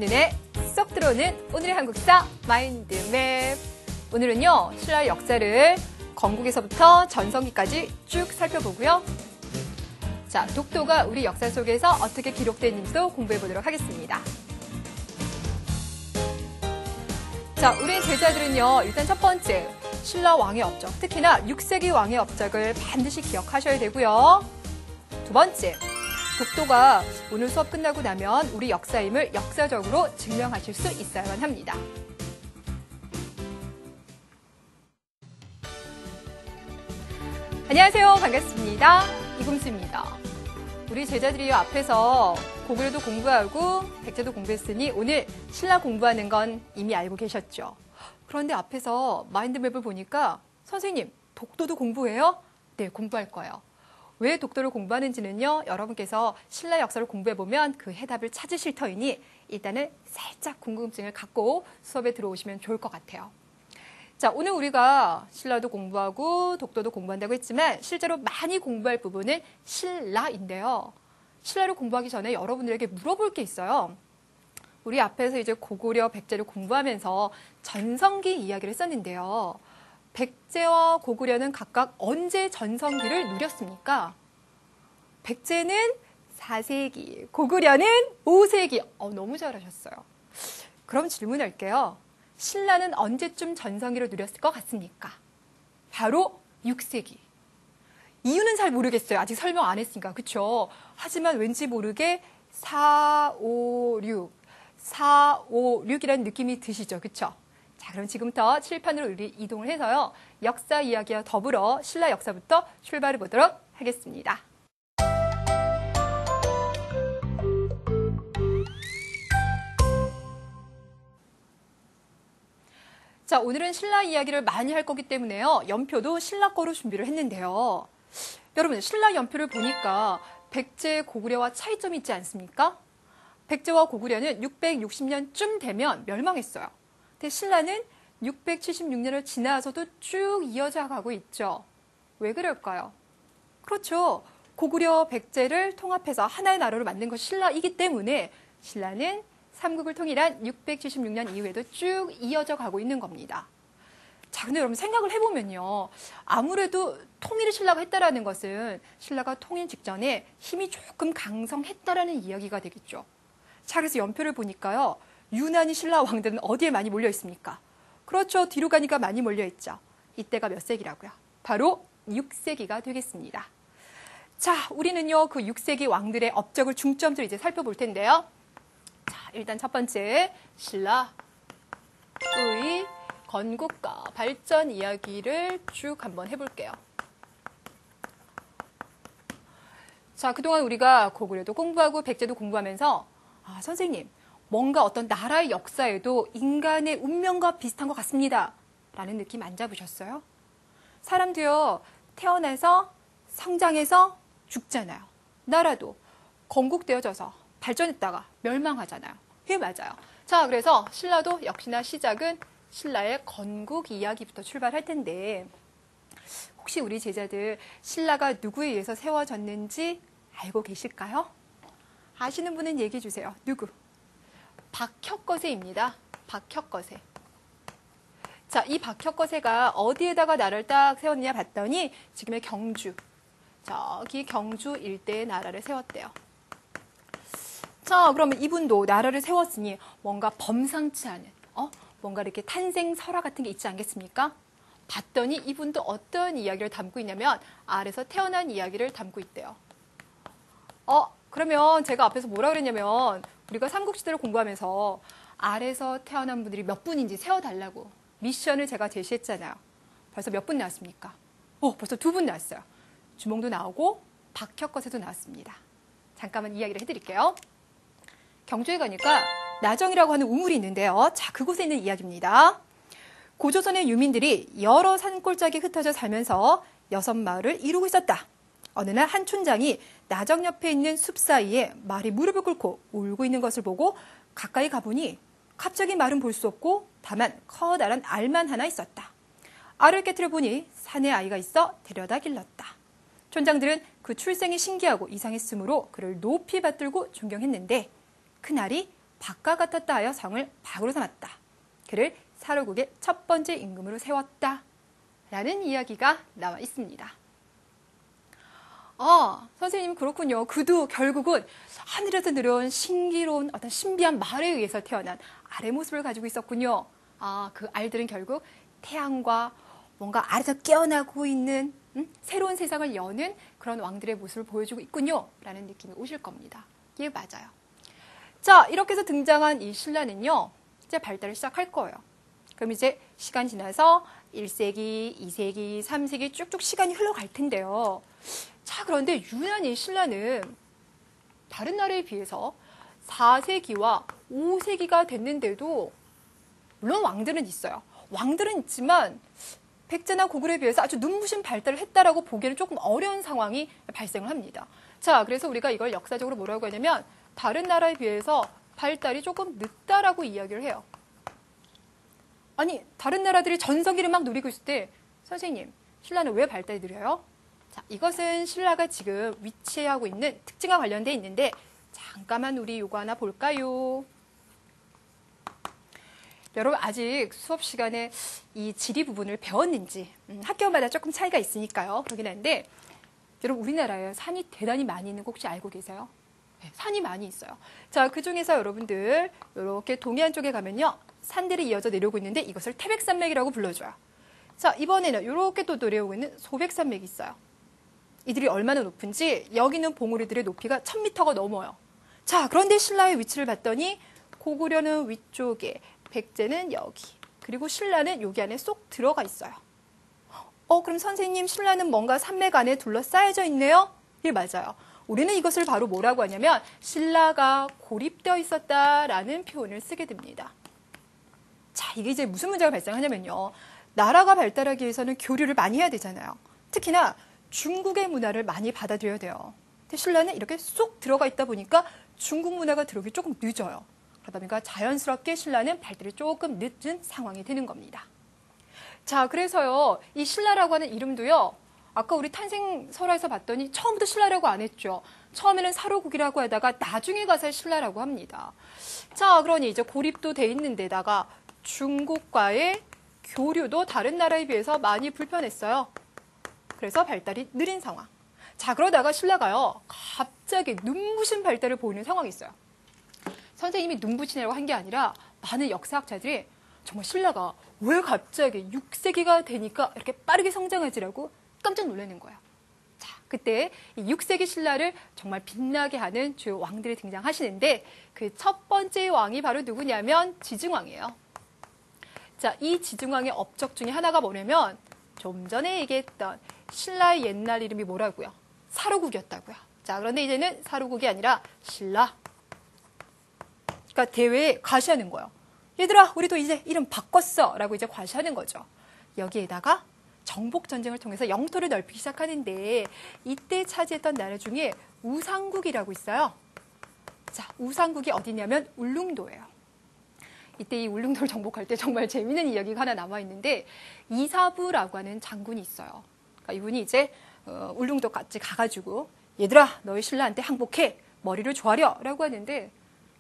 한눈에 쏙 들어오는 오늘의 한국사 마인드맵. 오늘은요, 신라 역사를 건국에서부터 전성기까지 쭉 살펴보고요. 자, 독도가 우리 역사 속에서 어떻게 기록됐는지도 공부해 보도록 하겠습니다. 자, 우리 제자들은요, 일단 첫 번째, 신라 왕의 업적, 특히나 6세기 왕의 업적을 반드시 기억하셔야 되고요. 두 번째, 독도가 오늘 수업 끝나고 나면 우리 역사임을 역사적으로 증명하실 수 있어야만 합니다. 안녕하세요. 반갑습니다. 이금수입니다. 우리 제자들이 앞에서 고구려도 공부하고 백제도 공부했으니 오늘 신라 공부하는 건 이미 알고 계셨죠? 그런데 앞에서 마인드맵을 보니까 선생님, 독도도 공부해요? 네, 공부할 거예요. 왜 독도를 공부하는지는요, 여러분께서 신라 역사를 공부해보면 그 해답을 찾으실 터이니 일단은 살짝 궁금증을 갖고 수업에 들어오시면 좋을 것 같아요. 자, 오늘 우리가 신라도 공부하고 독도도 공부한다고 했지만 실제로 많이 공부할 부분은 신라인데요. 신라를 공부하기 전에 여러분들에게 물어볼 게 있어요. 우리 앞에서 이제 고구려, 백제를 공부하면서 전성기 이야기를 했었는데요. 백제와 고구려는 각각 언제 전성기를 누렸습니까? 백제는 4세기, 고구려는 5세기. 너무 잘하셨어요. 그럼 질문할게요. 신라는 언제쯤 전성기를 누렸을 것 같습니까? 바로 6세기. 이유는 잘 모르겠어요. 아직 설명 안 했으니까. 그쵸? 하지만 왠지 모르게 4, 5, 6. 4, 5, 6이라는 느낌이 드시죠? 그쵸? 자, 그럼 지금부터 칠판으로 우리 이동을 해서요. 역사 이야기와 더불어 신라 역사부터 출발해 보도록 하겠습니다. 자, 오늘은 신라 이야기를 많이 할 거기 때문에요. 연표도 신라 거로 준비를 했는데요. 여러분, 신라 연표를 보니까 백제, 고구려와 차이점이 있지 않습니까? 백제와 고구려는 660년쯤 되면 멸망했어요. 근데 신라는 676년을 지나서도 쭉 이어져 가고 있죠. 왜 그럴까요? 그렇죠. 고구려, 백제를 통합해서 하나의 나라로 만든 것이 신라이기 때문에 신라는 삼국을 통일한 676년 이후에도 쭉 이어져 가고 있는 겁니다. 자, 근데 여러분 생각을 해보면요. 아무래도 통일을 신라가 했다라는 것은 신라가 통일 직전에 힘이 조금 강성했다라는 이야기가 되겠죠. 자, 그래서 연표를 보니까요. 유난히 신라 왕들은 어디에 많이 몰려 있습니까? 그렇죠. 뒤로 가니까 많이 몰려 있죠. 이때가 몇 세기라고요? 바로 6세기가 되겠습니다. 자, 우리는요. 그 6세기 왕들의 업적을 중점적으로 이제 살펴볼 텐데요. 자, 일단 첫 번째 신라의 건국과 발전 이야기를 쭉 한번 해볼게요. 자, 그동안 우리가 고구려도 공부하고 백제도 공부하면서 선생님, 뭔가 어떤 나라의 역사에도 인간의 운명과 비슷한 것 같습니다. 라는 느낌 안 잡으셨어요? 사람도요, 태어나서 성장해서 죽잖아요. 나라도 건국되어져서 발전했다가 멸망하잖아요. 예, 맞아요. 자, 그래서 신라도 역시나 시작은 신라의 건국 이야기부터 출발할 텐데 혹시 우리 제자들 신라가 누구에 의해서 세워졌는지 알고 계실까요? 아시는 분은 얘기해 주세요. 누구? 박혁거세입니다. 박혁거세. 자, 이 박혁거세가 어디에다가 나라를 딱 세웠느냐 봤더니 지금의 경주. 저기 경주 일대에 나라를 세웠대요. 자, 그러면 이분도 나라를 세웠으니 뭔가 범상치 않은, 뭔가 이렇게 탄생 설화 같은 게 있지 않겠습니까? 봤더니 이분도 어떤 이야기를 담고 있냐면 알에서 태어난 이야기를 담고 있대요. 그러면 제가 앞에서 뭐라 그랬냐면 우리가 삼국시대를 공부하면서 알에서 태어난 분들이 몇 분인지 세워달라고 미션을 제가 제시했잖아요. 벌써 몇 분 나왔습니까? 벌써 2분 나왔어요. 주몽도 나오고 박혁거세도 나왔습니다. 잠깐만 이야기를 해드릴게요. 경주에 가니까 나정이라고 하는 우물이 있는데요. 자, 그곳에 있는 이야기입니다. 고조선의 유민들이 여러 산골짜기에 흩어져 살면서 6마을을 이루고 있었다. 어느 날 한 촌장이 나정 옆에 있는 숲 사이에 말이 무릎을 꿇고 울고 있는 것을 보고 가까이 가보니 갑자기 말은 볼 수 없고 다만 커다란 알만 하나 있었다. 알을 깨트려 보니 산에 아이가 있어 데려다 길렀다. 촌장들은 그 출생이 신기하고 이상했으므로 그를 높이 받들고 존경했는데 그날이 박과 같았다 하여 성을 박으로 삼았다. 그를 사로국의 첫 번째 임금으로 세웠다. 라는 이야기가 나와 있습니다. 선생님 그렇군요. 그도 결국은 하늘에서 내려온 신기로운 어떤 신비한 말에 의해서 태어난 알의 모습을 가지고 있었군요. 그 알들은 결국 태양과 뭔가 아래서 깨어나고 있는 새로운 세상을 여는 그런 왕들의 모습을 보여주고 있군요. 라는 느낌이 오실 겁니다. 이게 맞아요. 자, 이렇게 해서 등장한 이 신라는요. 이제 발달을 시작할 거예요. 그럼 이제 시간 지나서 1세기, 2세기, 3세기 쭉쭉 시간이 흘러갈 텐데요. 자, 그런데 유난히 신라는 다른 나라에 비해서 4세기와 5세기가 됐는데도 물론 왕들은 있어요. 왕들은 있지만 백제나 고구려에 비해서 아주 눈부신 발달을 했다라고 보기에는 조금 어려운 상황이 발생을 합니다. 자, 그래서 우리가 이걸 역사적으로 뭐라고 하냐면 다른 나라에 비해서 발달이 조금 늦다라고 이야기를 해요. 아니, 다른 나라들이 전성기를 막 누리고 있을 때 선생님, 신라는 왜 발달이 느려요? 자, 이것은 신라가 지금 위치하고 있는 특징과 관련돼 있는데 잠깐만 우리 요거 하나 볼까요? 여러분 아직 수업 시간에 이 지리 부분을 배웠는지 학교마다 조금 차이가 있으니까요. 그러긴 한데 여러분 우리나라에 산이 대단히 많이 있는 거 혹시 알고 계세요? 네, 산이 많이 있어요. 자, 그중에서 여러분들 이렇게 동해안 쪽에 가면요. 산들이 이어져 내려오고 있는데 이것을 태백산맥이라고 불러줘요. 자, 이번에는 이렇게 또 내려오고 있는 소백산맥이 있어요. 이들이 얼마나 높은지 여기는 봉우리들의 높이가 1000m가 넘어요. 자, 그런데 신라의 위치를 봤더니 고구려는 위쪽에, 백제는 여기, 그리고 신라는 여기 안에 쏙 들어가 있어요. 그럼 선생님 신라는 뭔가 산맥 안에 둘러싸여져 있네요? 예, 맞아요. 우리는 이것을 바로 뭐라고 하냐면 신라가 고립되어 있었다라는 표현을 쓰게 됩니다. 자, 이게 이제 무슨 문제가 발생하냐면요. 나라가 발달하기 위해서는 교류를 많이 해야 되잖아요. 특히나 중국의 문화를 많이 받아들여야 돼요. 근데 신라는 이렇게 쏙 들어가 있다 보니까 중국 문화가 들어오기 조금 늦어요. 그러다 보니까 자연스럽게 신라는 발달이 조금 늦은 상황이 되는 겁니다. 자, 그래서요, 이 신라라고 하는 이름도요, 아까 우리 탄생설화에서 봤더니 처음부터 신라라고 안 했죠. 처음에는 사로국이라고 하다가 나중에 가서 신라라고 합니다. 자, 그러니 이제 고립도 돼 있는 데다가 중국과의 교류도 다른 나라에 비해서 많이 불편했어요. 그래서 발달이 느린 상황. 자, 그러다가 신라가요, 갑자기 눈부신 발달을 보이는 상황이 있어요. 선생님이 눈부시냐고 한 게 아니라 많은 역사학자들이 정말 신라가 왜 갑자기 6세기가 되니까 이렇게 빠르게 성장하지라고 깜짝 놀라는 거예요. 자, 그때 이 6세기 신라를 정말 빛나게 하는 주요 왕들이 등장하시는데 그 첫 번째 왕이 바로 누구냐면 지증왕이에요. 자, 이 지증왕의 업적 중에 하나가 뭐냐면 좀 전에 얘기했던 신라의 옛날 이름이 뭐라고요? 사로국이었다고요. 자, 그런데 이제는 사로국이 아니라 신라. 그러니까 대회에 과시하는 거예요. 얘들아, 우리도 이제 이름 바꿨어 라고 이제 과시하는 거죠. 여기에다가 정복전쟁을 통해서 영토를 넓히기 시작하는데 이때 차지했던 나라 중에 우상국이라고 있어요. 자, 우상국이 어디냐면 울릉도예요. 이때 이 울릉도를 정복할 때 정말 재미있는 이야기가 하나 남아있는데 이사부라고 하는 장군이 있어요. 그러니까 이분이 이제 울릉도까지 가가지고 얘들아, 너희 신라한테 항복해, 머리를 조아려 라고 하는데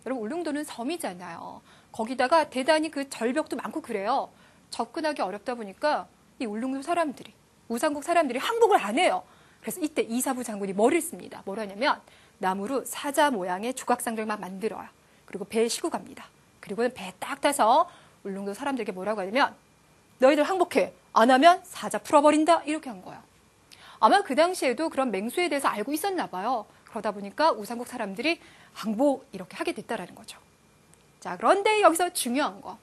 여러분 울릉도는 섬이잖아요. 거기다가 대단히 그 절벽도 많고 그래요. 접근하기 어렵다 보니까 이 울릉도 사람들이, 우상국 사람들이 항복을 안 해요. 그래서 이때 이사부 장군이 뭐를 씁니다. 뭘 하냐면 나무로 사자 모양의 조각상들을 막 만들어요. 그리고 배에 싣고 갑니다. 그리고는 배에 딱 타서 울릉도 사람들에게 뭐라고 하냐면 너희들 항복해. 안 하면 사자 풀어버린다. 이렇게 한 거예요. 아마 그 당시에도 그런 맹수에 대해서 알고 있었나 봐요. 그러다 보니까 우상국 사람들이 항복 이렇게 하게 됐다라는 거죠. 자, 그런데 여기서 중요한 거.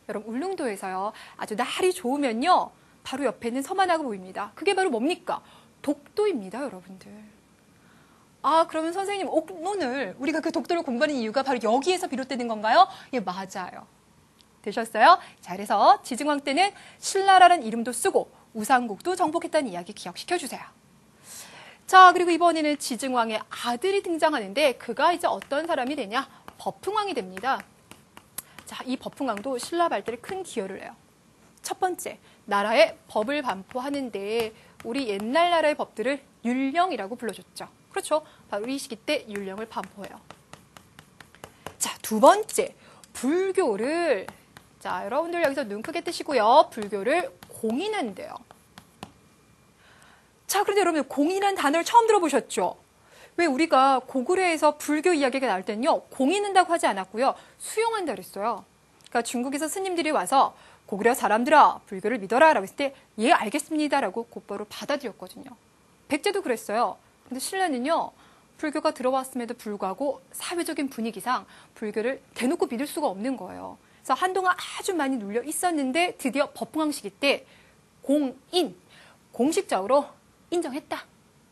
여러분 울릉도에서요. 아주 날이 좋으면요. 바로 옆에 있는 섬 하나가 보입니다. 그게 바로 뭡니까? 독도입니다, 여러분들. 아, 그러면 선생님 오늘 우리가 그 독도를 공부하는 이유가 바로 여기에서 비롯되는 건가요? 예, 맞아요. 되셨어요? 자, 그래서 지증왕 때는 신라라는 이름도 쓰고 우상국도 정복했다는 이야기 기억시켜 주세요. 자, 그리고 이번에는 지증왕의 아들이 등장하는데 그가 이제 어떤 사람이 되냐? 법흥왕이 됩니다. 자, 이 법흥왕도 신라 발달에 큰 기여를 해요. 첫 번째, 나라에 법을 반포하는데 우리 옛날 나라의 법들을 율령이라고 불러줬죠. 그렇죠. 바로 이 시기 때 율령을 반포해요. 자, 두 번째, 불교를, 자, 여러분들 여기서 눈 크게 뜨시고요. 불교를 공인한대요. 자, 그런데 여러분, 공인한 단어를 처음 들어보셨죠? 왜 우리가 고구려에서 불교 이야기가 나올 때는요, 공인한다고 하지 않았고요, 수용한다 그랬어요. 그러니까 중국에서 스님들이 와서 고구려 사람들아, 불교를 믿어라 라고 했을 때, 예, 알겠습니다 라고 곧바로 받아들였거든요. 백제도 그랬어요. 근데 신라는요, 불교가 들어왔음에도 불구하고 사회적인 분위기상 불교를 대놓고 믿을 수가 없는 거예요. 그래서 한동안 아주 많이 눌려 있었는데 드디어 법흥왕 시기 때 공인, 공식적으로 인정했다.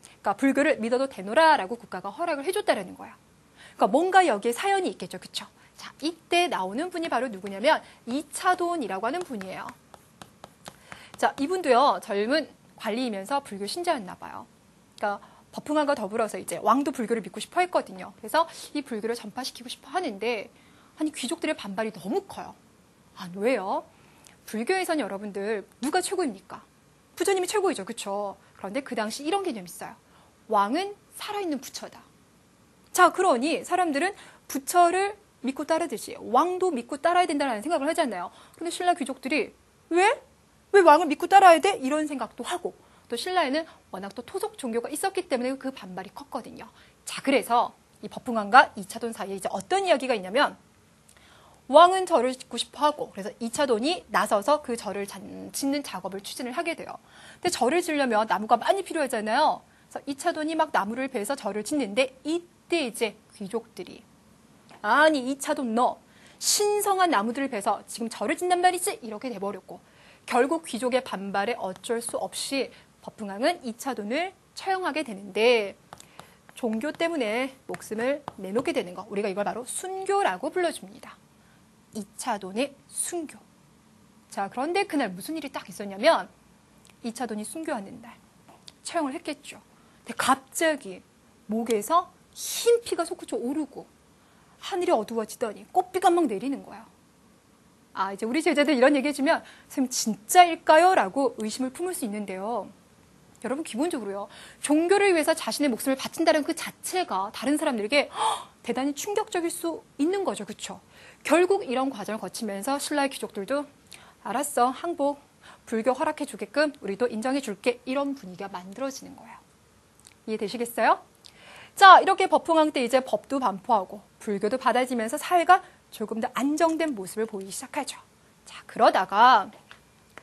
그러니까 불교를 믿어도 되노라라고 국가가 허락을 해줬다라는 거야. 그러니까 뭔가 여기에 사연이 있겠죠, 그렇죠? 자, 이때 나오는 분이 바로 누구냐면 이차돈이라고 하는 분이에요. 자, 이분도요 젊은 관리이면서 불교 신자였나 봐요. 그러니까 법흥왕과 더불어서 이제 왕도 불교를 믿고 싶어 했거든요. 그래서 이 불교를 전파시키고 싶어 하는데 아니 귀족들의 반발이 너무 커요. 아, 왜요? 불교에서는 여러분들 누가 최고입니까? 부처님이 최고이죠, 그렇죠? 그런데 그 당시 이런 개념이 있어요. 왕은 살아있는 부처다. 자, 그러니 사람들은 부처를 믿고 따르듯이 왕도 믿고 따라야 된다는 생각을 하잖아요. 그런데 신라 귀족들이 왜 왕을 믿고 따라야 돼? 이런 생각도 하고 또 신라에는 워낙 또 토속 종교가 있었기 때문에 그 반발이 컸거든요. 자, 그래서 이 법흥왕과 이차돈 사이에 이제 어떤 이야기가 있냐면 왕은 절을 짓고 싶어 하고 그래서 이차돈이 나서서 그 절을 짓는 작업을 추진을 하게 돼요. 근데 절을 지으려면 나무가 많이 필요하잖아요. 그래서 이차돈이 막 나무를 베서 절을 짓는데 이때 이제 귀족들이 아니 이차돈 너 신성한 나무들을 베서 지금 절을 짓단 말이지? 이렇게 돼버렸고 결국 귀족의 반발에 어쩔 수 없이 법흥왕은 이차돈을 처형하게 되는데 종교 때문에 목숨을 내놓게 되는 거 우리가 이걸 바로 순교라고 불러줍니다. 이차돈의 순교. 자, 그런데 그날 무슨 일이 딱 있었냐면 이차돈이 순교하는 날 처형을 했겠죠. 근데 갑자기 목에서 흰 피가 솟구쳐 오르고 하늘이 어두워지더니 꽃비가 막 내리는 거예요. 아, 이제 우리 제자들 이런 얘기 해주면 선생님 진짜일까요? 라고 의심을 품을 수 있는데요. 여러분 기본적으로요. 종교를 위해서 자신의 목숨을 바친다는 그 자체가 다른 사람들에게 대단히 충격적일 수 있는 거죠. 그렇죠? 결국 이런 과정을 거치면서 신라의 귀족들도 알았어. 항복, 불교 허락해 주게끔 우리도 인정해 줄게. 이런 분위기가 만들어지는 거예요. 이해되시겠어요? 자, 이렇게 법흥왕 때 이제 법도 반포하고 불교도 받아지면서 사회가 조금 더 안정된 모습을 보이기 시작하죠. 자, 그러다가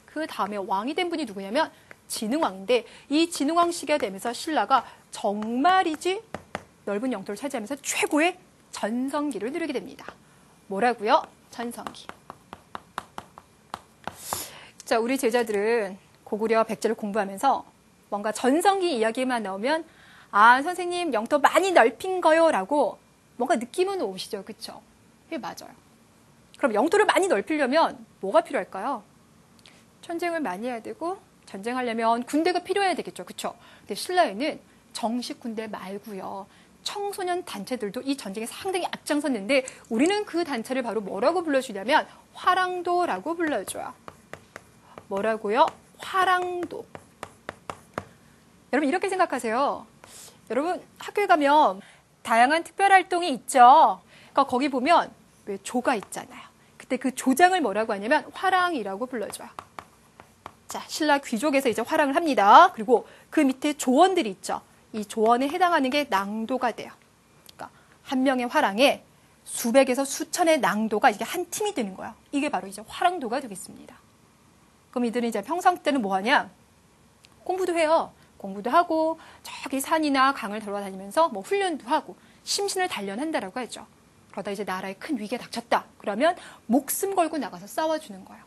그 다음에 왕이 된 분이 누구냐면 진흥왕인데 이 진흥왕 시기가 되면서 신라가 정말이지 넓은 영토를 차지하면서 최고의 전성기를 누리게 됩니다. 뭐라고요? 전성기. 자, 우리 제자들은 고구려 백제를 공부하면서 뭔가 전성기 이야기만 나오면 아, 선생님 영토 많이 넓힌 거요 라고 뭔가 느낌은 오시죠. 그렇죠? 예, 맞아요. 그럼 영토를 많이 넓히려면 뭐가 필요할까요? 전쟁을 많이 해야 되고 전쟁하려면 군대가 필요해야 되겠죠. 그렇죠? 근데 신라에는 정식 군대 말고요. 청소년 단체들도 이 전쟁에 상당히 앞장섰는데 우리는 그 단체를 바로 뭐라고 불러주냐면 화랑도라고 불러줘요. 뭐라고요? 화랑도. 여러분 이렇게 생각하세요. 여러분 학교에 가면 다양한 특별활동이 있죠. 그러니까 거기 보면 왜 조가 있잖아요. 그때 그 조장을 뭐라고 하냐면 화랑이라고 불러줘요. 자, 신라 귀족에서 이제 화랑을 합니다. 그리고 그 밑에 조원들이 있죠. 이 조원에 해당하는 게 낭도가 돼요. 그러니까 한 명의 화랑에 수백에서 수천의 낭도가 이게 한 팀이 되는 거예요. 이게 바로 이제 화랑도가 되겠습니다. 그럼 이들은 이제 평상 때는 뭐 하냐? 공부도 해요. 공부도 하고 저기 산이나 강을 돌아다니면서 뭐 훈련도 하고 심신을 단련한다라고 하죠. 그러다 이제 나라에 큰 위기가 닥쳤다. 그러면 목숨 걸고 나가서 싸워주는 거예요.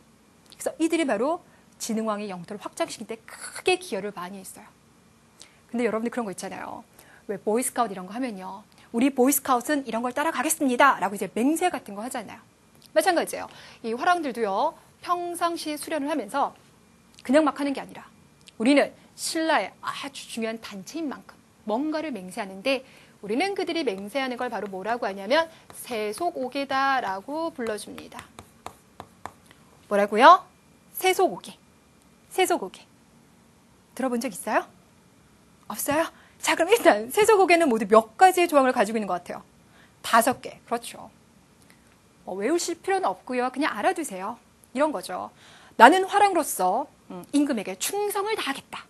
그래서 이들이 바로 진흥왕의 영토를 확장시킬 때 크게 기여를 많이 했어요. 근데 여러분들 그런 거 있잖아요. 왜 보이스카우트 이런 거 하면요. 우리 보이스카우트는 이런 걸 따라가겠습니다. 라고 이제 맹세 같은 거 하잖아요. 마찬가지예요. 이 화랑들도요. 평상시에 수련을 하면서 그냥 막 하는 게 아니라 우리는 신라의 아주 중요한 단체인 만큼 뭔가를 맹세하는데 우리는 그들이 맹세하는 걸 바로 뭐라고 하냐면 세속오계다라고 불러줍니다. 뭐라고요? 세속오계. 세속오계. 들어본 적 있어요? 없어요? 자, 그럼 일단 세속오계는 모두 몇 가지의 조항을 가지고 있는 것 같아요? 5개. 그렇죠. 외우실 필요는 없고요. 그냥 알아두세요. 이런 거죠. 나는 화랑으로서 임금에게 충성을 다하겠다.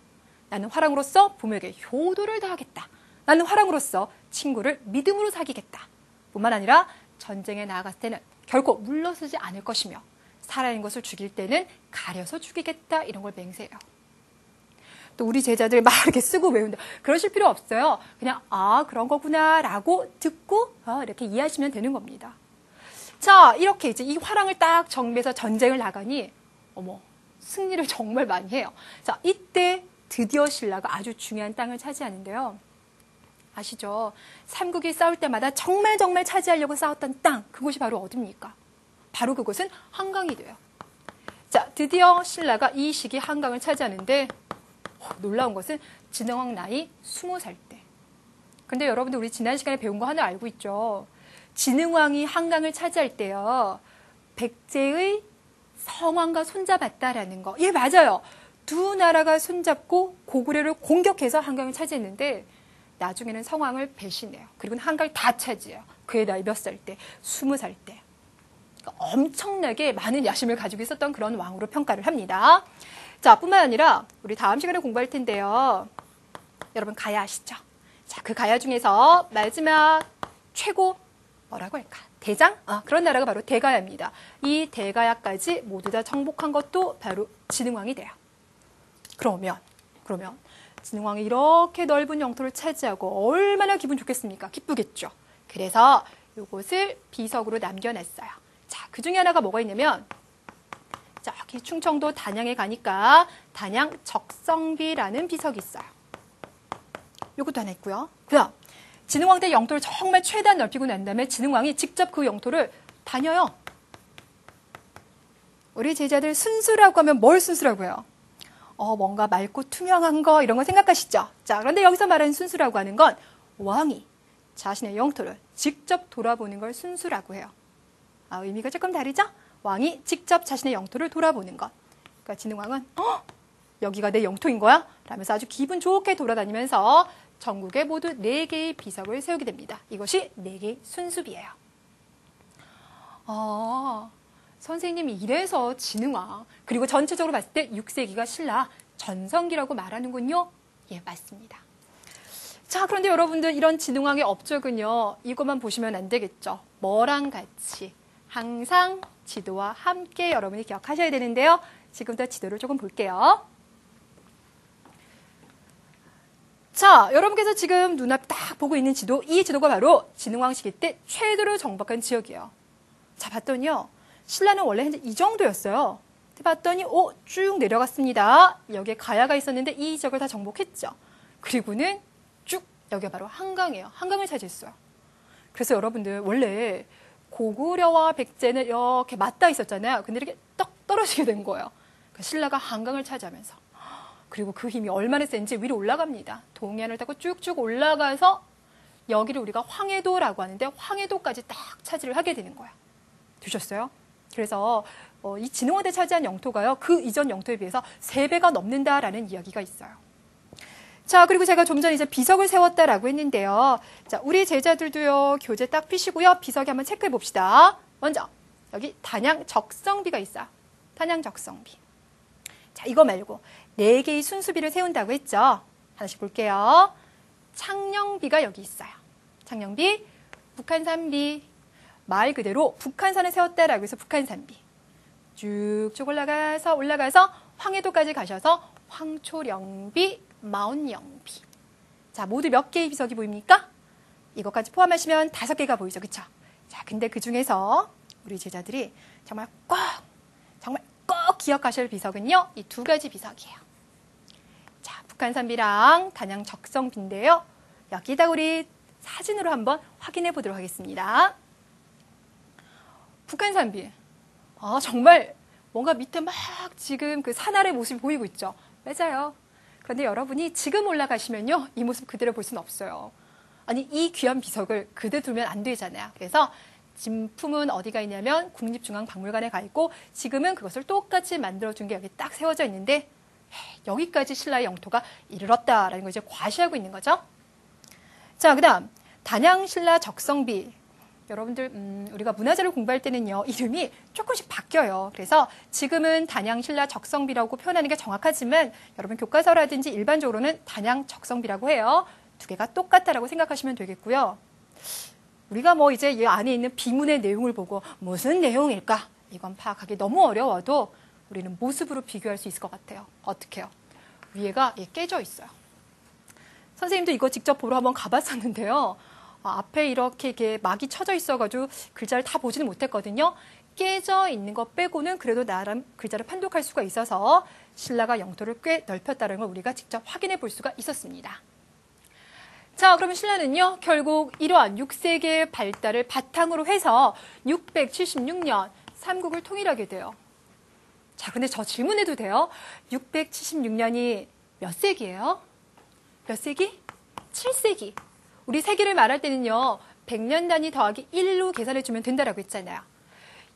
나는 화랑으로서 부모에게 효도를 다하겠다. 나는 화랑으로서 친구를 믿음으로 사귀겠다. 뿐만 아니라 전쟁에 나아갔을 때는 결코 물러서지 않을 것이며 살아있는 것을 죽일 때는 가려서 죽이겠다. 이런 걸 맹세해요. 또 우리 제자들 막 이렇게 쓰고 외운다. 그러실 필요 없어요. 그냥 그런 거구나 라고 듣고 이렇게 이해하시면 되는 겁니다. 자, 이렇게 이제 이 화랑을 딱 정비해서 전쟁을 나가니 승리를 정말 많이 해요. 자, 이때 드디어 신라가 아주 중요한 땅을 차지하는데요. 아시죠? 삼국이 싸울 때마다 정말 차지하려고 싸웠던 땅, 그곳이 바로 어디입니까? 바로 그곳은 한강이 돼요. 자, 드디어 신라가 이 시기 한강을 차지하는데 놀라운 것은 진흥왕 나이 20살 때. 근데 여러분들 우리 지난 시간에 배운 거 하나 알고 있죠? 진흥왕이 한강을 차지할 때요. 백제의 성왕과 손잡았다라는 거. 예, 맞아요. 두 나라가 손잡고 고구려를 공격해서 한강을 차지했는데 나중에는 성왕을 배신해요. 그리고 한강을 다 차지해요. 그의 나이 몇 살 때? 20살 때. 그러니까 엄청나게 많은 야심을 가지고 있었던 그런 왕으로 평가를 합니다. 자, 뿐만 아니라 우리 다음 시간에 공부할 텐데요. 여러분 가야 아시죠? 자, 그 가야 중에서 마지막 최고 뭐라고 할까? 대장? 그런 나라가 바로 대가야입니다. 이 대가야까지 모두 다 정복한 것도 바로 진흥왕이 돼요. 그러면 진흥왕이 이렇게 넓은 영토를 차지하고 얼마나 기분 좋겠습니까? 기쁘겠죠. 그래서 이곳을 비석으로 남겨놨어요. 자, 그 중에 하나가 뭐가 있냐면 저기 충청도 단양에 가니까 단양 적성비라는 비석이 있어요. 요것도 하나 있고요. 그다음 진흥왕 때 영토를 정말 최대한 넓히고 난 다음에 진흥왕이 직접 그 영토를 다녀요. 우리 제자들 순수라고 하면 뭘 순수라고 해요? 뭔가 맑고 투명한 거 이런 거 생각하시죠? 자, 그런데 여기서 말하는 순수라고 하는 건 왕이 자신의 영토를 직접 돌아보는 걸 순수라고 해요. 의미가 조금 다르죠? 왕이 직접 자신의 영토를 돌아보는 것. 그러니까 진흥왕은 여기가 내 영토인 거야? 라면서 아주 기분 좋게 돌아다니면서 전국에 모두 4개의 비석을 세우게 됩니다. 이것이 4개의 순수비예요. 선생님이 이래서 진흥왕, 그리고 전체적으로 봤을 때 6세기가 신라 전성기라고 말하는군요. 예, 맞습니다. 자, 그런데 여러분들 이런 진흥왕의 업적은요. 이것만 보시면 안 되겠죠. 뭐랑 같이 항상 지도와 함께 여러분이 기억하셔야 되는데요. 지금부터 지도를 조금 볼게요. 자, 여러분께서 지금 눈앞 딱 보고 있는 지도, 이 지도가 바로 진흥왕 시기 때 최대로 정복한 지역이에요. 자, 봤더니요. 신라는 원래 현재 이 정도였어요. 봤더니 쭉 내려갔습니다. 여기에 가야가 있었는데 이 지역을 다 정복했죠. 그리고는 쭉 여기가 바로 한강이에요. 한강을 차지했어요. 그래서 여러분들 원래 고구려와 백제는 이렇게 맞닿아 있었잖아요. 근데 이렇게 떡 떨어지게 된 거예요. 그러니까 신라가 한강을 차지하면서. 그리고 그 힘이 얼마나 센지 위로 올라갑니다. 동해안을 타고 쭉쭉 올라가서 여기를 우리가 황해도라고 하는데 황해도까지 딱 차지를 하게 되는 거예요. 되셨어요? 그래서 이 진흥왕 때 차지한 영토가요. 그 이전 영토에 비해서 3배가 넘는다라는 이야기가 있어요. 자, 그리고 제가 좀 전에 이제 비석을 세웠다라고 했는데요. 자, 우리 제자들도요. 교재 딱 펴시고요. 비석이 한번 체크해 봅시다. 먼저 여기 단양 적성비가 있어요. 단양 적성비. 자, 이거 말고 4개의 순수비를 세운다고 했죠. 하나씩 볼게요. 창녕비가 여기 있어요. 창녕비, 북한산비. 말 그대로 북한산을 세웠다라고 해서 북한산비. 쭉쭉 올라가서 황해도까지 가셔서 황초령비, 마온영비. 자, 모두 몇 개의 비석이 보입니까? 이것까지 포함하시면 5개가 보이죠. 그쵸? 자, 근데 그 중에서 우리 제자들이 정말 꼭 기억하실 비석은요. 이 2가지 비석이에요. 자, 북한산비랑 단양 적성비인데요. 여기다 우리 사진으로 한번 확인해 보도록 하겠습니다. 북한산비. 정말 뭔가 밑에 막 지금 그 산 아래 모습이 보이고 있죠. 맞아요. 그런데 여러분이 지금 올라가시면요. 이 모습 그대로 볼 수는 없어요. 아니, 이 귀한 비석을 그대로 두면 안 되잖아요. 그래서 진품은 어디가 있냐면 국립중앙박물관에 가 있고 지금은 그것을 똑같이 만들어준 게 여기 딱 세워져 있는데 여기까지 신라의 영토가 이르렀다라는 걸 이제 과시하고 있는 거죠. 자, 그 다음 단양 신라 적성비. 여러분들 우리가 문화재를 공부할 때는요 이름이 조금씩 바뀌어요. 그래서 지금은 단양 신라 적성비라고 표현하는 게 정확하지만 여러분 교과서라든지 일반적으로는 단양 적성비라고 해요. 두 개가 똑같다라고 생각하시면 되겠고요. 우리가 뭐 이제 이 안에 있는 비문의 내용을 보고 무슨 내용일까? 이건 파악하기 너무 어려워도 우리는 모습으로 비교할 수 있을 것 같아요. 어떻게요? 위에가 깨져 있어요. 선생님도 이거 직접 보러 한번 가봤었는데요. 앞에 이렇게 막이 쳐져 있어가지고 글자를 다 보지는 못했거든요. 깨져 있는 것 빼고는 그래도 나름 글자를 판독할 수가 있어서 신라가 영토를 꽤 넓혔다는 걸 우리가 직접 확인해 볼 수가 있었습니다. 자, 그러면 신라는요, 결국 이러한 6세기의 발달을 바탕으로 해서 676년 삼국을 통일하게 돼요. 자, 근데 저 질문해도 돼요? 676년이 몇 세기예요? 몇 세기? 7세기. 우리 세기를 말할 때는요, 100년 단위 더하기 1로 계산해주면 된다라고 했잖아요.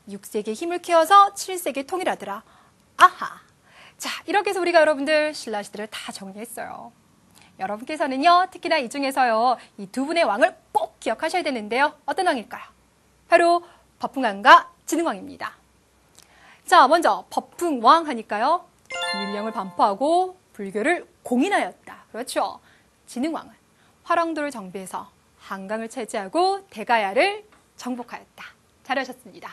6세기에 힘을 키워서 7세기에 통일하더라. 아하. 자, 이렇게 해서 우리가 여러분들 신라 시대를 다 정리했어요. 여러분께서는요, 특히나 이 중에서요, 이 두 분의 왕을 꼭 기억하셔야 되는데요. 어떤 왕일까요? 바로 법흥왕과 진흥왕입니다. 자, 먼저 법흥왕 하니까요, 율령을 반포하고 불교를 공인하였다. 그렇죠. 진흥왕은 화랑도를 정비해서 한강을 차지하고 대가야를 정복하였다. 잘하셨습니다.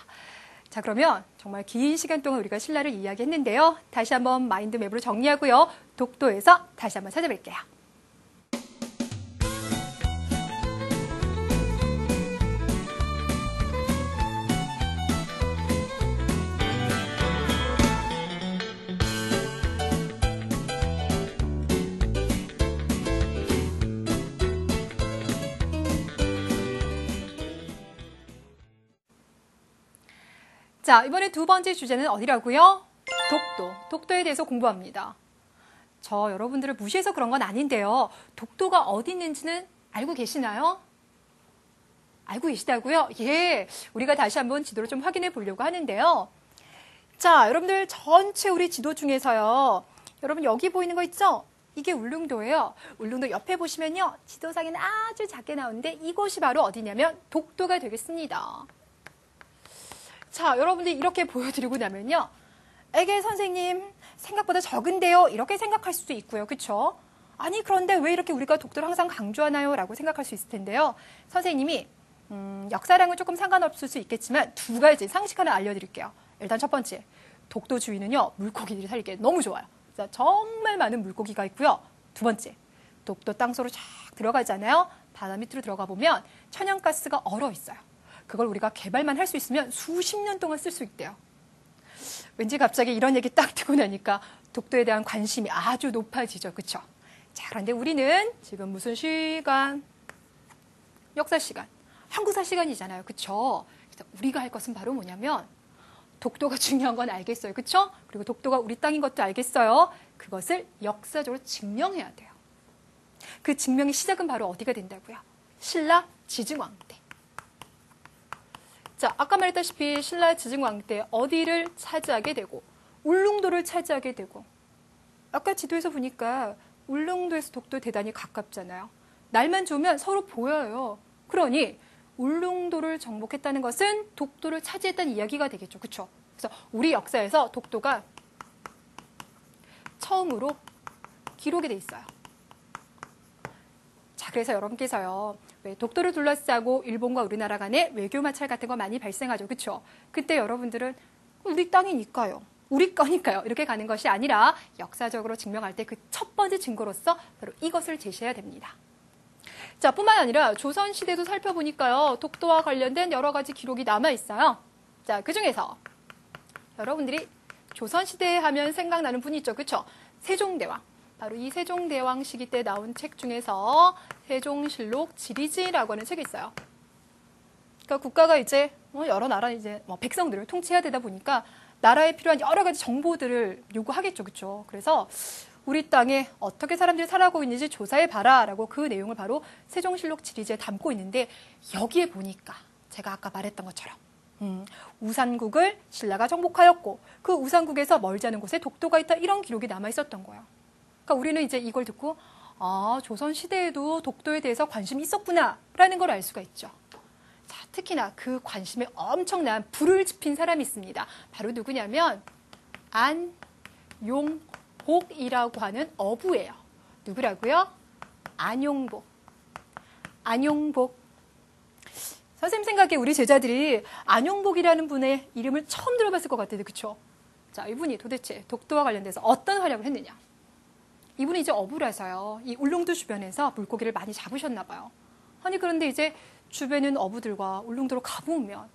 자, 그러면 정말 긴 시간 동안 우리가 신라를 이야기했는데요. 다시 한번 마인드맵으로 정리하고요. 독도에서 다시 한번 찾아뵐게요. 자, 이번에 두 번째 주제는 어디라고요? 독도. 독도에 대해서 공부합니다. 저 여러분들을 무시해서 그런 건 아닌데요. 독도가 어디 있는지는 알고 계시나요? 알고 계시다고요? 예, 우리가 다시 한번 지도를 좀 확인해 보려고 하는데요. 자, 여러분들 전체 우리 지도 중에서요. 여러분 여기 보이는 거 있죠? 이게 울릉도예요. 울릉도 옆에 보시면요. 지도상에는 아주 작게 나오는데 이곳이 바로 어디냐면 독도가 되겠습니다. 자, 여러분들이 이렇게 보여드리고 나면요. 에게 선생님 생각보다 적은데요. 이렇게 생각할 수도 있고요. 그렇죠? 아니 그런데 왜 이렇게 우리가 독도를 항상 강조하나요? 라고 생각할 수 있을 텐데요. 선생님이 역사랑은 조금 상관없을 수 있겠지만 두 가지 상식 하나 알려드릴게요. 일단 첫 번째, 독도 주위는요. 물고기들이 살기에 너무 좋아요. 정말 많은 물고기가 있고요. 두 번째, 독도 땅속으로 쫙 들어가잖아요. 바다 밑으로 들어가 보면 천연가스가 얼어 있어요. 그걸 우리가 개발만 할 수 있으면 수십 년 동안 쓸 수 있대요. 왠지 갑자기 이런 얘기 딱 듣고 나니까 독도에 대한 관심이 아주 높아지죠. 그렇죠? 자, 그런데 우리는 지금 무슨 시간? 역사 시간. 한국사 시간이잖아요. 그렇죠? 그래서 우리가 할 것은 바로 뭐냐면 독도가 중요한 건 알겠어요. 그렇죠? 그리고 독도가 우리 땅인 것도 알겠어요. 그것을 역사적으로 증명해야 돼요. 그 증명의 시작은 바로 어디가 된다고요? 신라 지증왕 때. 자, 아까 말했다시피 신라 지증왕 때 어디를 차지하게 되고 울릉도를 차지하게 되고 아까 지도에서 보니까 울릉도에서 독도 대단히 가깝잖아요. 날만 좋으면 서로 보여요. 그러니 울릉도를 정복했다는 것은 독도를 차지했다는 이야기가 되겠죠. 그렇죠? 그래서 우리 역사에서 독도가 처음으로 기록이 돼 있어요. 자, 그래서 여러분께서요. 왜 독도를 둘러싸고 일본과 우리나라 간에 외교 마찰 같은 거 많이 발생하죠. 그렇죠? 그때 여러분들은 우리 땅이니까요. 우리 거니까요. 이렇게 가는 것이 아니라 역사적으로 증명할 때 그 첫 번째 증거로서 바로 이것을 제시해야 됩니다. 자, 뿐만 아니라 조선시대도 살펴보니까요. 독도와 관련된 여러 가지 기록이 남아있어요. 자, 그중에서 여러분들이 조선시대 하면 생각나는 분이 있죠. 그렇죠? 세종대왕. 바로 이 세종대왕 시기 때 나온 책 중에서 세종실록 지리지라고 하는 책이 있어요. 그러니까 국가가 이제 여러 나라 이제 백성들을 통치해야 되다 보니까 나라에 필요한 여러 가지 정보들을 요구하겠죠. 그렇죠? 그래서 우리 땅에 어떻게 사람들이 살아가고 있는지 조사해봐라라고 그 내용을 바로 세종실록 지리지에 담고 있는데 여기에 보니까 제가 아까 말했던 것처럼 우산국을 신라가 정복하였고 그 우산국에서 멀지 않은 곳에 독도가 있다 이런 기록이 남아있었던 거예요. 그러니까 우리는 이제 이걸 듣고 아, 조선시대에도 독도에 대해서 관심이 있었구나라는 걸 알 수가 있죠. 자, 특히나 그 관심에 엄청난 불을 지핀 사람이 있습니다. 바로 누구냐면 안용복이라고 하는 어부예요. 누구라고요? 안용복. 안용복. 선생님 생각에 우리 제자들이 안용복이라는 분의 이름을 처음 들어봤을 것 같아요. 그렇죠? 자, 이분이 도대체 독도와 관련돼서 어떤 활약을 했느냐. 이분이 이제 어부라서요. 이 울릉도 주변에서 물고기를 많이 잡으셨나 봐요. 아니 그런데 이제 주변은 어부들과 울릉도로 가보면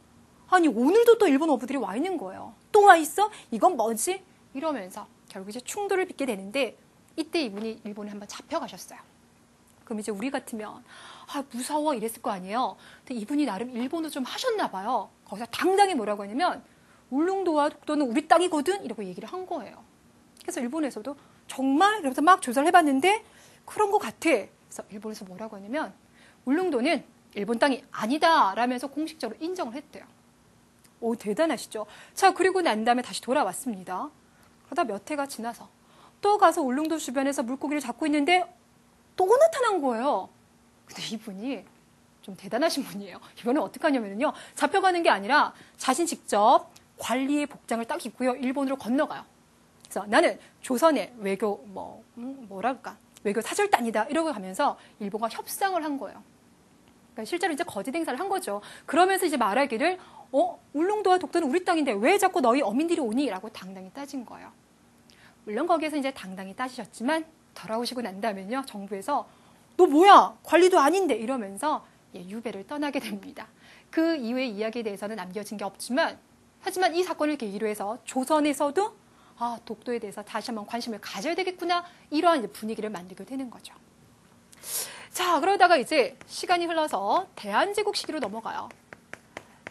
아니 오늘도 또 일본 어부들이 와 있는 거예요. 또 와 있어? 이건 뭐지? 이러면서 결국 이제 충돌을 빚게 되는데 이때 이분이 일본에 한번 잡혀가셨어요. 그럼 이제 우리 같으면 아 무서워 이랬을 거 아니에요. 근데 이분이 나름 일본어 좀 하셨나 봐요. 거기서 당당히 뭐라고 하냐면 울릉도와 독도는 우리 땅이거든 이러고 얘기를 한 거예요. 그래서 일본에서도 정말 이러면서 막 조사를 해봤는데 그런 것 같아. 그래서 일본에서 뭐라고 하냐면 울릉도는 일본 땅이 아니다 라면서 공식적으로 인정을 했대요. 오 대단하시죠. 자 그리고 난 다음에 다시 돌아왔습니다. 그러다 몇 해가 지나서 또 가서 울릉도 주변에서 물고기를 잡고 있는데 또 나타난 거예요. 근데 이분이 좀 대단하신 분이에요. 이번엔 어떻게 하냐면요. 잡혀가는 게 아니라 자신 직접 관리의 복장을 딱 입고요. 일본으로 건너가요. 그래서 나는 조선의 외교 뭐랄까 외교 사절단이다 이러고 가면서 일본과 협상을 한 거예요. 그러니까 실제로 이제 거짓 행사를 한 거죠. 그러면서 이제 말하기를 울릉도와 독도는 우리 땅인데 왜 자꾸 너희 어민들이 오니? 라고 당당히 따진 거예요. 물론 거기에서 이제 당당히 따지셨지만 돌아오시고 난 다음에는요. 정부에서 너 뭐야? 관리도 아닌데 이러면서 유배를 떠나게 됩니다. 그 이후의 이야기에 대해서는 남겨진 게 없지만 하지만 이 사건을 계기로 해서 조선에서도 독도에 대해서 다시 한번 관심을 가져야 되겠구나 이러한 이제 분위기를 만들게 되는 거죠. 자 그러다가 이제 시간이 흘러서 대한제국 시기로 넘어가요.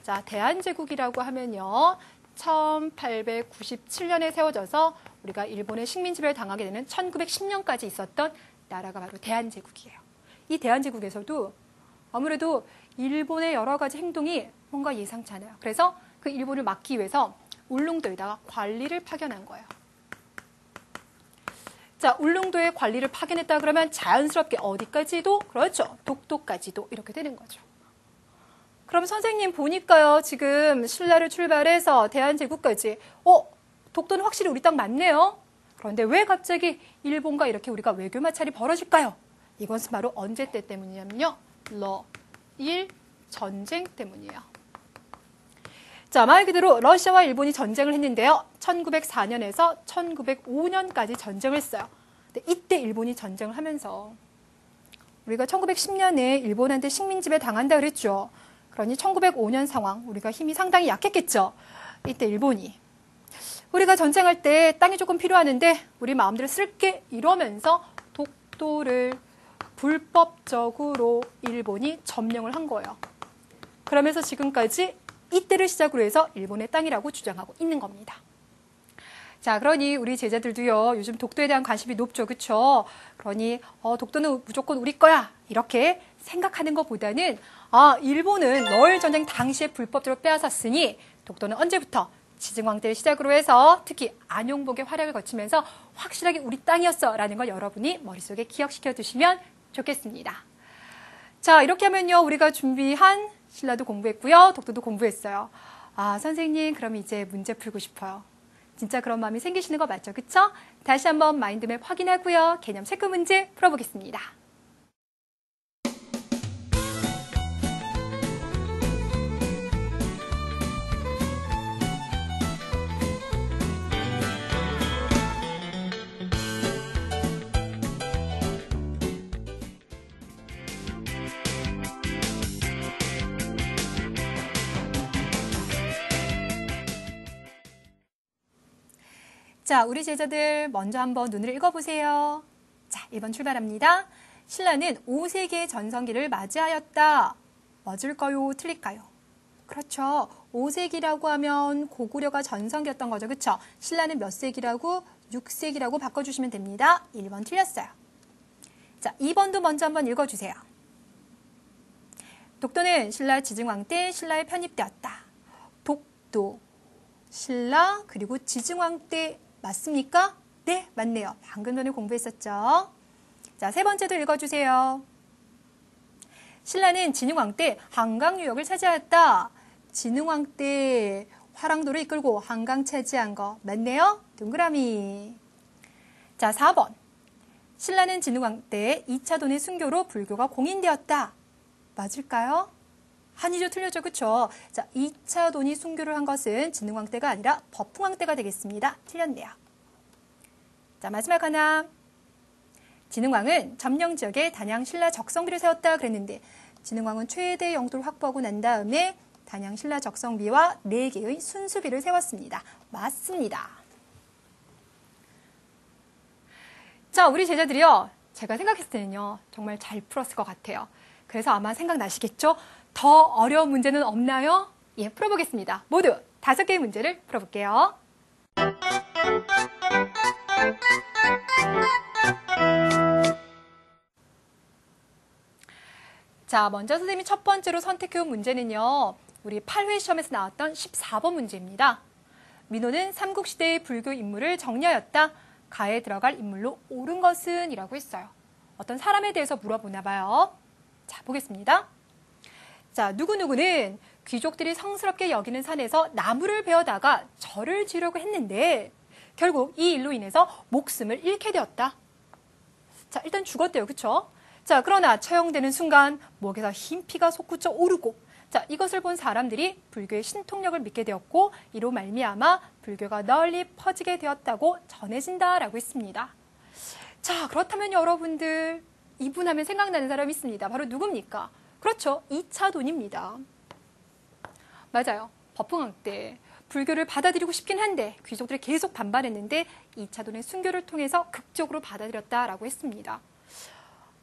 자 대한제국이라고 하면요. 1897년에 세워져서 우리가 일본의 식민지배를 당하게 되는 1910년까지 있었던 나라가 바로 대한제국이에요. 이 대한제국에서도 아무래도 일본의 여러 가지 행동이 뭔가 예상치 않아요. 그래서 그 일본을 막기 위해서 울릉도에다가 관리를 파견한 거예요. 자, 울릉도에 관리를 파견했다 그러면 자연스럽게 어디까지도 그렇죠. 독도까지도 이렇게 되는 거죠. 그럼 선생님 보니까요. 지금 신라를 출발해서 대한제국까지 독도는 확실히 우리 땅 맞네요. 그런데 왜 갑자기 일본과 이렇게 우리가 외교 마찰이 벌어질까요? 이것은 바로 언제 때 때문이냐면요. 러일 전쟁 때문이에요. 자, 말 그대로 러시아와 일본이 전쟁을 했는데요. 1904년에서 1905년까지 전쟁을 했어요. 근데 이때 일본이 전쟁을 하면서 우리가 1910년에 일본한테 식민지배 당한다 그랬죠. 그러니 1905년 상황 우리가 힘이 상당히 약했겠죠. 이때 일본이 우리가 전쟁할 때 땅이 조금 필요하는데 우리 마음대로 쓸게 이러면서 독도를 불법적으로 일본이 점령을 한 거예요. 그러면서 지금까지 이때를 시작으로 해서 일본의 땅이라고 주장하고 있는 겁니다. 자, 그러니 우리 제자들도요. 요즘 독도에 대한 관심이 높죠. 그렇죠? 그러니 독도는 무조건 우리 거야. 이렇게 생각하는 것보다는 일본은 러일 전쟁 당시에 불법적으로 빼앗았으니 독도는 언제부터 지증왕 때를 시작으로 해서 특히 안용복의 활약을 거치면서 확실하게 우리 땅이었어 라는 걸 여러분이 머릿속에 기억시켜 두시면 좋겠습니다. 자, 이렇게 하면요. 우리가 준비한 신라도 공부했고요. 독도도 공부했어요. 선생님 그럼 이제 문제 풀고 싶어요. 진짜 그런 마음이 생기시는 거 맞죠? 그쵸? 다시 한번 마인드맵 확인하고요. 개념 체크 문제 풀어보겠습니다. 자, 우리 제자들 먼저 한번 눈을 읽어보세요. 자, 1번 출발합니다. 신라는 5세기의 전성기를 맞이하였다. 맞을까요? 틀릴까요? 그렇죠. 5세기라고 하면 고구려가 전성기였던 거죠. 그렇죠? 신라는 몇 세기라고? 6세기라고 바꿔주시면 됩니다. 1번 틀렸어요. 자, 2번도 먼저 한번 읽어주세요. 독도는 신라 지증왕 때 신라에 편입되었다. 독도, 신라, 그리고 지증왕 때 맞습니까? 네, 맞네요. 방금 전에 공부했었죠. 자, 세 번째도 읽어주세요. 신라는 진흥왕 때 한강 유역을 차지하였다. 진흥왕 때 화랑도를 이끌고 한강 차지한 거 맞네요? 동그라미. 자, 4번. 신라는 진흥왕 때 2차 돈의 순교로 불교가 공인되었다. 맞을까요? 아니죠. 틀렸죠. 그쵸? 자, 2차 돈이 순교를 한 것은 진흥왕 때가 아니라 법흥왕 때가 되겠습니다. 틀렸네요. 자, 마지막 하나. 진흥왕은 점령 지역에 단양 신라 적성비를 세웠다 그랬는데 진흥왕은 최대 영토를 확보하고 난 다음에 단양 신라 적성비와 4개의 순수비를 세웠습니다. 맞습니다. 자, 우리 제자들이요. 제가 생각했을 때는요. 정말 잘 풀었을 것 같아요. 그래서 아마 생각나시겠죠? 더 어려운 문제는 없나요? 예, 풀어보겠습니다. 모두 5개의 문제를 풀어볼게요. 자, 먼저 선생님이 첫 번째로 선택해온 문제는요. 우리 8회 시험에서 나왔던 14번 문제입니다. 민호는 삼국시대의 불교 인물을 정리하였다. 가에 들어갈 인물로 옳은 것은? 이라고 했어요. 어떤 사람에 대해서 물어보나 봐요. 자, 보겠습니다. 자, 누구누구는 귀족들이 성스럽게 여기는 산에서 나무를 베어다가 절을 지으려고 했는데 결국 이 일로 인해서 목숨을 잃게 되었다. 자, 일단 죽었대요. 그쵸? 자, 그러나 처형되는 순간 목에서 흰 피가 솟구쳐 오르고 자, 이것을 본 사람들이 불교의 신통력을 믿게 되었고 이로 말미암아 불교가 널리 퍼지게 되었다고 전해진다라고 했습니다. 자, 그렇다면 여러분들 이분 하면 생각나는 사람이 있습니다. 바로 누굽니까? 그렇죠. 2차 돈입니다. 맞아요. 법흥왕 때 불교를 받아들이고 싶긴 한데 귀족들이 계속 반발했는데 2차 돈의 순교를 통해서 극적으로 받아들였다라고 했습니다.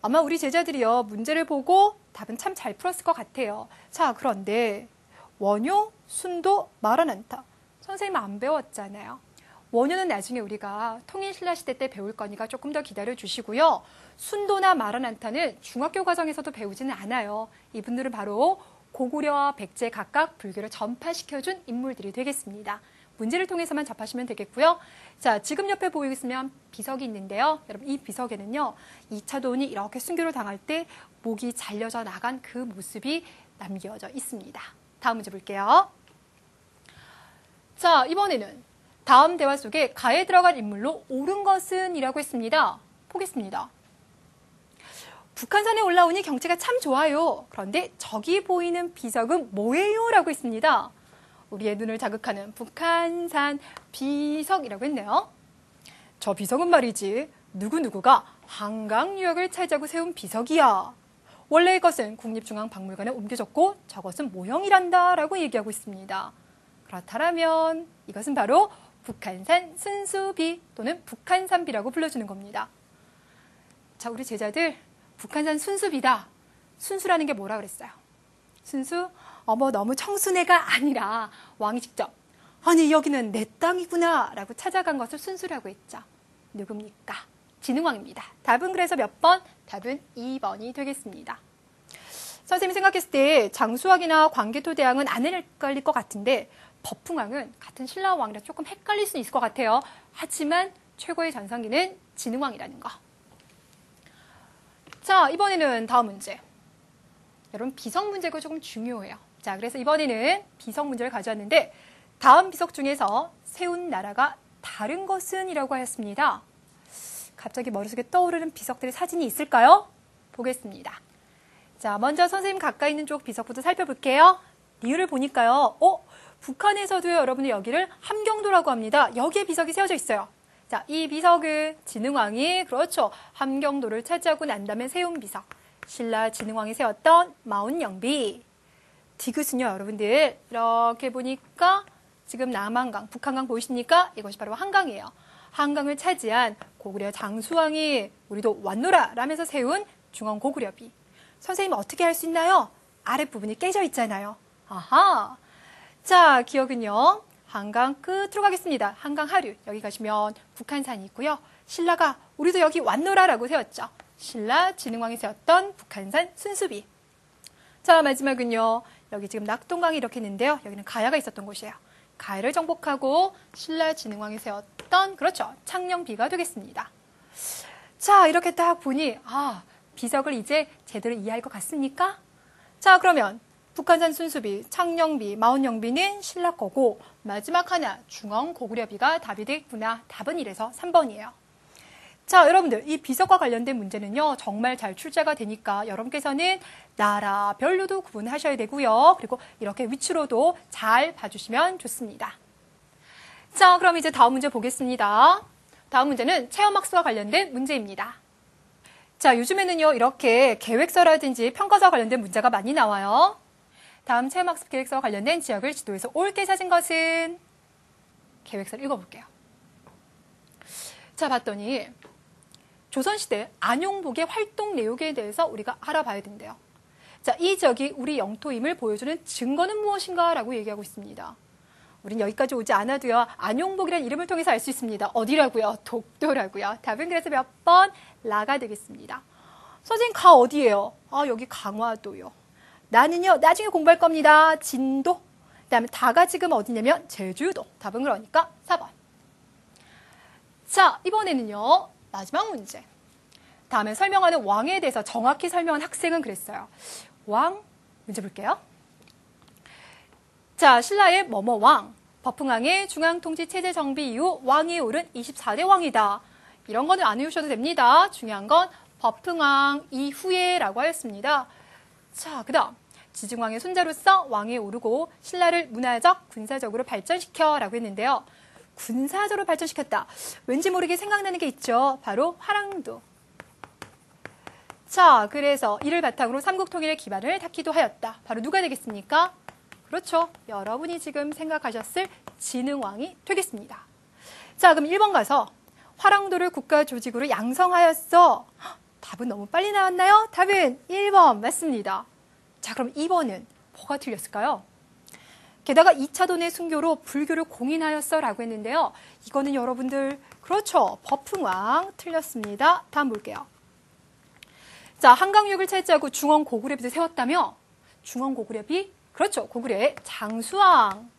아마 우리 제자들이요. 문제를 보고 답은 참 잘 풀었을 것 같아요. 자, 그런데 원효, 순도, 마라난타. 선생님 안 배웠잖아요. 원효는 나중에 우리가 통일신라시대 때 배울 거니까 조금 더 기다려주시고요. 순도나 마라난타는 중학교 과정에서도 배우지는 않아요. 이분들은 바로 고구려와 백제 각각 불교를 전파시켜준 인물들이 되겠습니다. 문제를 통해서만 접하시면 되겠고요. 자, 지금 옆에 보이고 있으면 비석이 있는데요. 여러분, 이 비석에는요. 2차 돈이 이렇게 순교를 당할 때 목이 잘려져 나간 그 모습이 남겨져 있습니다. 다음 문제 볼게요. 자, 이번에는 다음 대화 속에 가에 들어갈 인물로 옳은 것은? 이라고 했습니다. 보겠습니다. 북한산에 올라오니 경치가 참 좋아요. 그런데 저기 보이는 비석은 뭐예요? 라고 했습니다. 우리의 눈을 자극하는 북한산 비석이라고 했네요. 저 비석은 말이지 누구누구가 한강 유역을 차지하고 세운 비석이야. 원래 이것은 국립중앙박물관에 옮겨졌고 저것은 모형이란다 라고 얘기하고 있습니다. 그렇다면 이것은 바로 북한산 순수비 또는 북한산비라고 불러주는 겁니다. 자, 우리 제자들 북한산 순수비다. 순수라는 게 뭐라 그랬어요? 순수? 어머, 너무 청순해가 아니라 왕이 직접 아니 여기는 내 땅이구나 라고 찾아간 것을 순수라고 했죠. 누굽니까? 진흥왕입니다. 답은 그래서 몇 번? 답은 2번이 되겠습니다. 선생님이 생각했을 때 장수왕이나 광개토대왕은 안 헷갈릴 것 같은데 법흥왕은 같은 신라왕이라 조금 헷갈릴 수 있을 것 같아요. 하지만 최고의 전성기는 진흥왕이라는 거. 자, 이번에는 다음 문제. 여러분 비석 문제가 조금 중요해요. 자, 그래서 이번에는 비석 문제를 가져왔는데 다음 비석 중에서 세운 나라가 다른 것은? 이라고 하였습니다. 갑자기 머릿속에 떠오르는 비석들의 사진이 있을까요? 보겠습니다. 자, 먼저 선생님 가까이 있는 쪽 비석부터 살펴볼게요. 이유를 보니까요. 북한에서도 여러분이 여기를 함경도라고 합니다. 여기에 비석이 세워져 있어요. 자, 이 비석은 진흥왕이 그렇죠. 함경도를 차지하고 난 다음에 세운 비석. 신라 진흥왕이 세웠던 마운영비. 디귿은요, 여러분들 이렇게 보니까 지금 남한강, 북한강 보이십니까? 이것이 바로 한강이에요. 한강을 차지한 고구려 장수왕이 우리도 왔노라 라면서 세운 중앙 고구려비. 선생님 어떻게 할 수 있나요? 아랫부분이 깨져 있잖아요. 아하. 자, 기억은요. 한강 끝으로 가겠습니다. 한강 하류. 여기 가시면 북한산이 있고요. 신라가 우리도 여기 왔노라라고 세웠죠. 신라 진흥왕이 세웠던 북한산 순수비. 자, 마지막은요. 여기 지금 낙동강이 이렇게 있는데요. 여기는 가야가 있었던 곳이에요. 가야를 정복하고 신라 진흥왕이 세웠던 그렇죠. 창녕비가 되겠습니다. 자, 이렇게 딱 보니 비석을 이제 제대로 이해할 것 같습니까? 자, 그러면 북한산 순수비, 창녕비, 마운영비는 신라 거고 마지막 하나 중앙 고구려비가 답이 되겠구나. 답은 1에서 3번이에요. 자, 여러분들 이 비석과 관련된 문제는요. 정말 잘 출제가 되니까 여러분께서는 나라, 별로도 구분하셔야 되고요. 그리고 이렇게 위치로도 잘 봐주시면 좋습니다. 자, 그럼 이제 다음 문제 보겠습니다. 다음 문제는 체험학습과 관련된 문제입니다. 자, 요즘에는요. 이렇게 계획서라든지 평가서와 관련된 문제가 많이 나와요. 다음 체험학습 계획서와 관련된 지역을 지도에서 옳게 찾은 것은 계획서를 읽어볼게요. 자, 봤더니 조선시대 안용복의 활동 내용에 대해서 우리가 알아봐야 된대요. 자, 이 지역이 우리 영토임을 보여주는 증거는 무엇인가 라고 얘기하고 있습니다. 우린 여기까지 오지 않아도요. 안용복이라는 이름을 통해서 알 수 있습니다. 어디라고요? 독도라고요. 답은 그래서 몇 번? 라가 되겠습니다. 선생님 가 어디예요? 아, 여기 강화도요. 나는요. 나중에 공부할 겁니다. 진도. 그다음에 다가 지금 어디냐면 제주도. 답은 그러니까 4번. 자, 이번에는요. 마지막 문제. 다음에 설명하는 왕에 대해서 정확히 설명한 학생은 그랬어요. 왕, 문제 볼게요. 자, 신라의 뭐뭐 왕, 버풍왕의 중앙통치체제 정비 이후 왕위에 오른 24대 왕이다. 이런 거는 안 외우셔도 됩니다. 중요한 건 버풍왕 이후에 라고 하였습니다. 자, 그 다음 지증왕의 손자로서 왕위에 오르고 신라를 문화적, 군사적으로 발전시켜 라고 했는데요. 군사적으로 발전시켰다. 왠지 모르게 생각나는 게 있죠. 바로 화랑도. 자, 그래서 이를 바탕으로 삼국통일의 기반을 닦기도 하였다. 바로 누가 되겠습니까? 그렇죠. 여러분이 지금 생각하셨을 진흥왕이 되겠습니다. 자, 그럼 1번 가서 화랑도를 국가 조직으로 양성하였어. 답은 너무 빨리 나왔나요? 답은 1번 맞습니다. 자, 그럼 2번은 뭐가 틀렸을까요? 게다가 2차 돈의 순교로 불교를 공인하였어 라고 했는데요. 이거는 여러분들 그렇죠. 버풍왕 틀렸습니다. 다음 볼게요. 자, 한강육을 차지하고 중원 고구려비를 세웠다며? 중원 고구려비? 그렇죠. 고구려의 장수왕.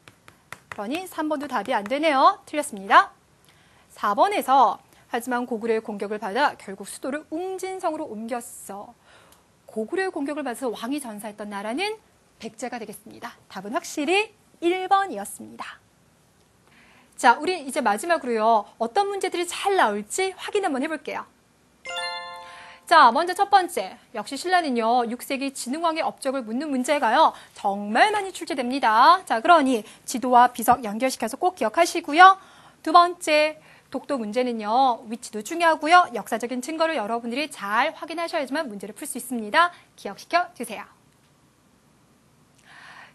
그러니 3번도 답이 안 되네요. 틀렸습니다. 4번에서 하지만 고구려의 공격을 받아 결국 수도를 웅진성으로 옮겼어. 고구려의 공격을 받아서 왕이 전사했던 나라는 백제가 되겠습니다. 답은 확실히 1번이었습니다. 자, 우리 이제 마지막으로요. 어떤 문제들이 잘 나올지 확인 한번 해볼게요. 자, 먼저 첫 번째. 역시 신라는요. 6세기 진흥왕의 업적을 묻는 문제가요. 정말 많이 출제됩니다. 자, 그러니 지도와 비석 연결시켜서 꼭 기억하시고요. 두 번째. 독도 문제는요. 위치도 중요하고요. 역사적인 증거를 여러분들이 잘 확인하셔야지만 문제를 풀 수 있습니다. 기억시켜 주세요.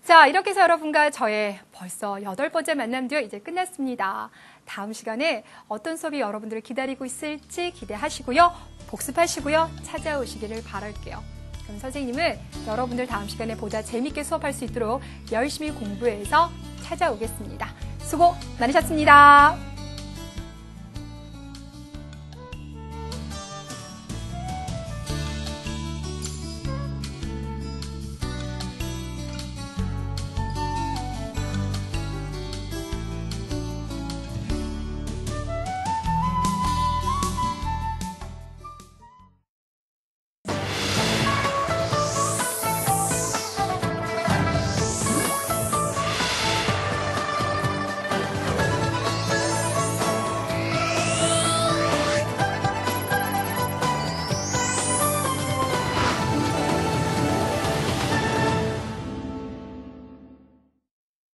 자, 이렇게 해서 여러분과 저의 벌써 8번째 만남도 이제 끝났습니다. 다음 시간에 어떤 수업이 여러분들을 기다리고 있을지 기대하시고요. 복습하시고요. 찾아오시기를 바랄게요. 그럼 선생님은 여러분들 다음 시간에 보다 재밌게 수업할 수 있도록 열심히 공부해서 찾아오겠습니다. 수고 많으셨습니다.